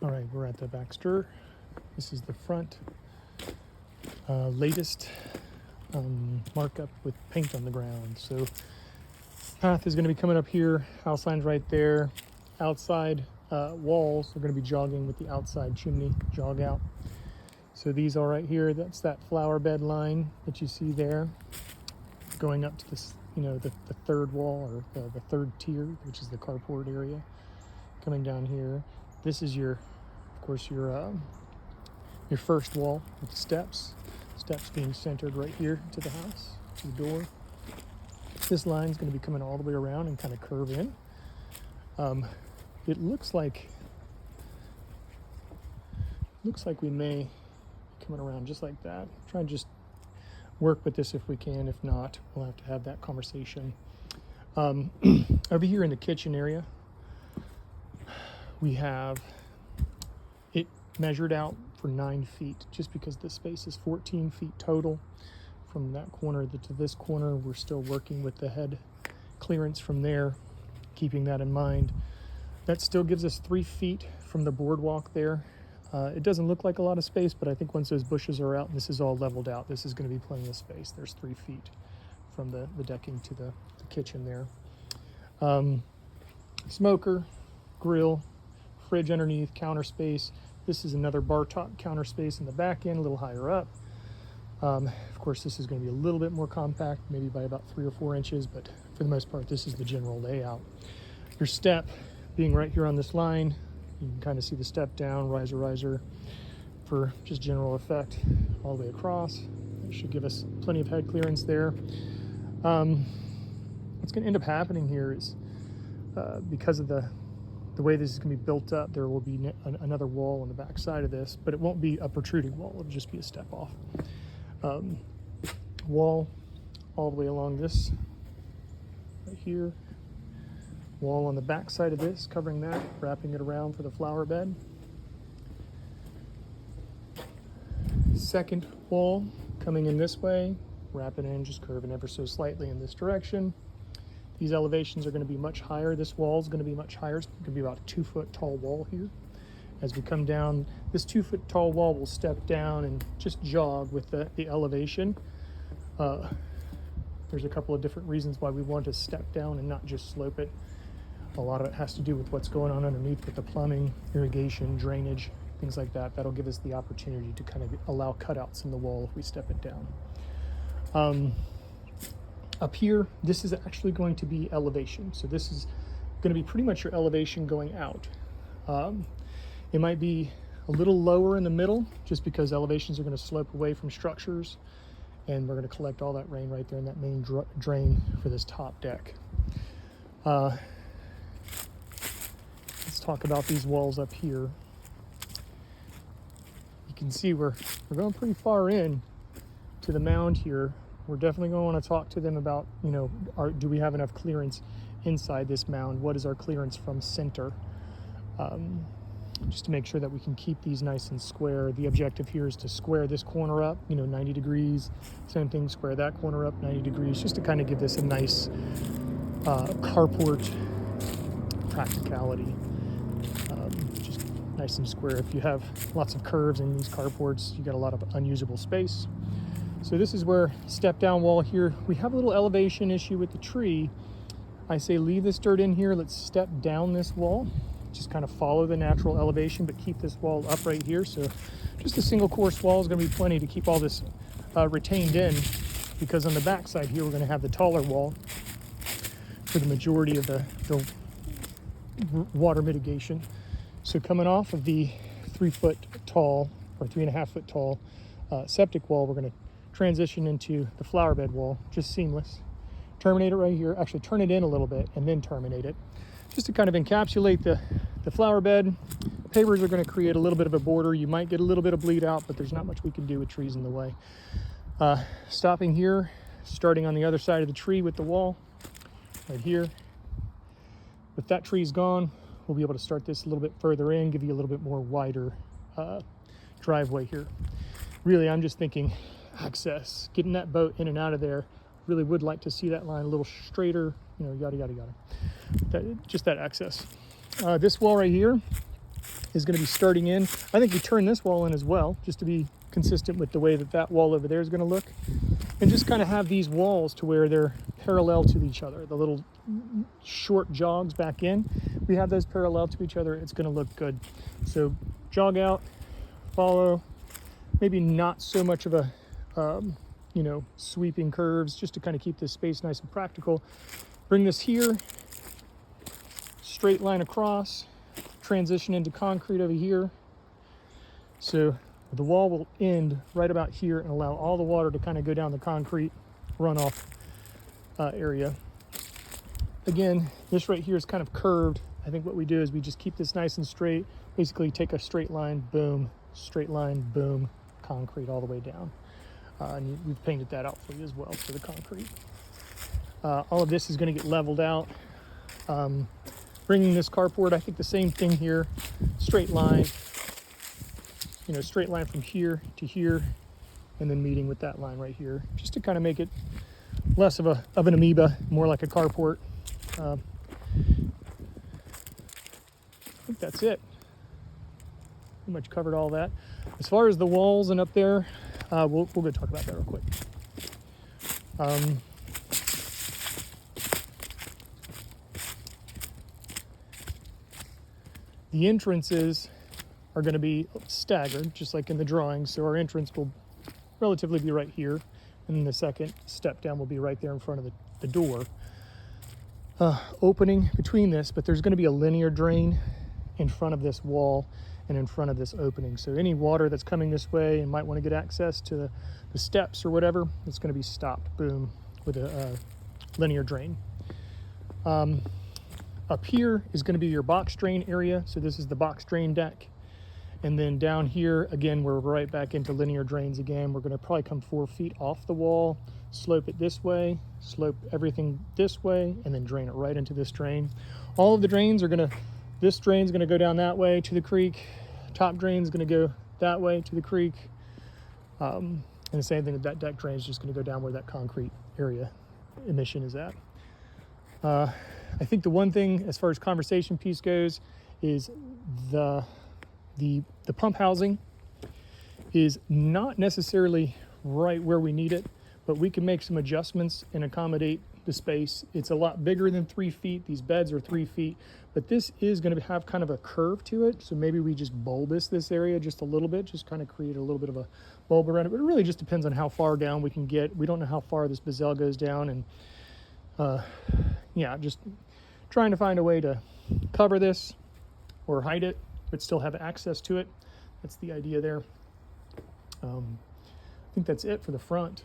All right, we're at the Baxter. This is the front latest markup with paint on the ground. So path is going to be coming up here, house line's right there. Outside walls are going to be jogging with the outside chimney jog out. So these are right here, that's that flower bed line that you see there. Going up to this, the third wall, or the third tier, which is the carport area. Coming down here. This is your first wall with the steps being centered right here to the house, to the door. This line is going to be coming all the way around and kind of curve in. It looks like we may be coming around just like that. Try and just work with this if we can. If not, we'll have to have that conversation. Over here in the kitchen area, we have it measured out for 9 feet, just because the space is 14 feet total from that corner to this corner. We're still working with the head clearance from there, keeping that in mind. That still gives us 3 feet from the boardwalk there. It doesn't look like a lot of space, but I think once those bushes are out and this is all leveled out, this is going to be plenty of space. There's 3 feet from the decking to the kitchen there. Smoker, grill, fridge underneath, counter space. This is another bar top counter space in the back end, a little higher up. Of course, this is going to be a little bit more compact, maybe by about 3 or 4 inches, but for the most part, this is the general layout. Your step being right here on this line, you can kind of see the step down, riser for just general effect all the way across. That should give us plenty of head clearance there. What's going to end up happening here is because of the way this is going to be built up, there will be another wall on the back side of this, but it won't be a protruding wall. It'll just be a step off. Wall all the way along this right here. Wall on the back side of this, covering that, wrapping it around for the flower bed. Second wall coming in this way, wrapping in, just curving ever so slightly in this direction. These elevations are going to be much higher. This wall is going to be much higher. It's going to be about a 2-foot tall wall here. As we come down, this 2-foot tall wall will step down and just jog with the elevation. There's a couple of different reasons why we want to step down and not just slope it. A lot of it has to do with what's going on underneath with the plumbing, irrigation, drainage, things like that. That'll give us the opportunity to kind of allow cutouts in the wall if we step it down. Up here, this is actually going to be elevation. So this is going to be pretty much your elevation going out. It might be a little lower in the middle just because elevations are going to slope away from structures, and we're going to collect all that rain right there in that main drain for this top deck. Let's talk about these walls up here. You can see we're going pretty far in to the mound here. We're definitely going to want to talk to them about, do we have enough clearance inside this mound? What is our clearance from center? Just to make sure that we can keep these nice and square. The objective here is to square this corner up, 90 degrees. Same thing, square that corner up 90 degrees, just to kind of give this a nice carport practicality. Just nice and square. If you have lots of curves in these carports, you got a lot of unusable space. So this is where step down wall here. We have a little elevation issue with the tree. I say leave this dirt in here. Let's step down this wall. Just kind of follow the natural elevation, but keep this wall up right here. So just a single course wall is going to be plenty to keep all this retained in, because on the back side here, we're going to have the taller wall for the majority of the water mitigation. So coming off of the 3-foot tall or 3.5-foot tall septic wall, we're going to transition into the flower bed wall, just seamless. Terminate it right here, actually turn it in a little bit and then terminate it, just to kind of encapsulate the flower bed. Pavers are going to create a little bit of a border. You might get a little bit of bleed out, but there's not much we can do with trees in the way. Stopping here, starting on the other side of the tree with the wall right here. If that tree's gone, we'll be able to start this a little bit further in, give you a little bit more wider driveway here. Really, I'm just thinking access, getting that boat in and out of there. Really would like to see that line a little straighter, yada, yada, yada. Just that access. This wall right here is going to be starting in. I think we turn this wall in as well, just to be consistent with the way that that wall over there is going to look. And just kind of have these walls to where they're parallel to each other. The little short jogs back in, we have those parallel to each other. It's going to look good. So jog out, follow, maybe not so much of a, you know, sweeping curves, just to kind of keep this space nice and practical. Bring this here, straight line across, transition into concrete over here. So the wall will end right about here and allow all the water to kind of go down the concrete runoff area. Again, this right here is kind of curved. I think what we do is we just keep this nice and straight, basically take a straight line, boom, straight line, boom, concrete all the way down. And we've painted that out for you as well for the concrete. All of this is going to get leveled out. Bringing this carport, I think the same thing here, straight line, you know, straight line from here to here, and then meeting with that line right here, just to kind of make it less of an amoeba, more like a carport. I think that's it. Pretty much covered all that. As far as the walls and up there, we'll go talk about that real quick. The entrances are going to be staggered, just like in the drawing. So our entrance will relatively be right here, and then the second step down will be right there in front of the door. Opening between this, but there's going to be a linear drain in front of this wall and in front of this opening. So any water that's coming this way and might want to get access to the steps or whatever, it's going to be stopped, boom, with a linear drain. Up here is going to be your box drain area. So this is the box drain deck. And then down here, again, we're right back into linear drains again. We're going to probably come 4 feet off the wall, slope it this way, slope everything this way, and then drain it right into this drain. All of the drains are going to, this drain's going to go down that way to the creek. Top drain's going to go that way to the creek. And the same thing with that deck drain is just going to go down where that concrete area emission is at. I think the one thing as far as conversation piece goes is the pump housing is not necessarily right where we need it, but we can make some adjustments and accommodate the space. It's a lot bigger than 3 feet. These beds are 3 feet, but this is going to have kind of a curve to it. So maybe we just bulbous this area just a little bit, just kind of create a little bit of a bulb around it. But it really just depends on how far down we can get. We don't know how far this bezel goes down, and yeah, just trying to find a way to cover this or hide it, but still have access to it. That's the idea there. I think that's it for the front.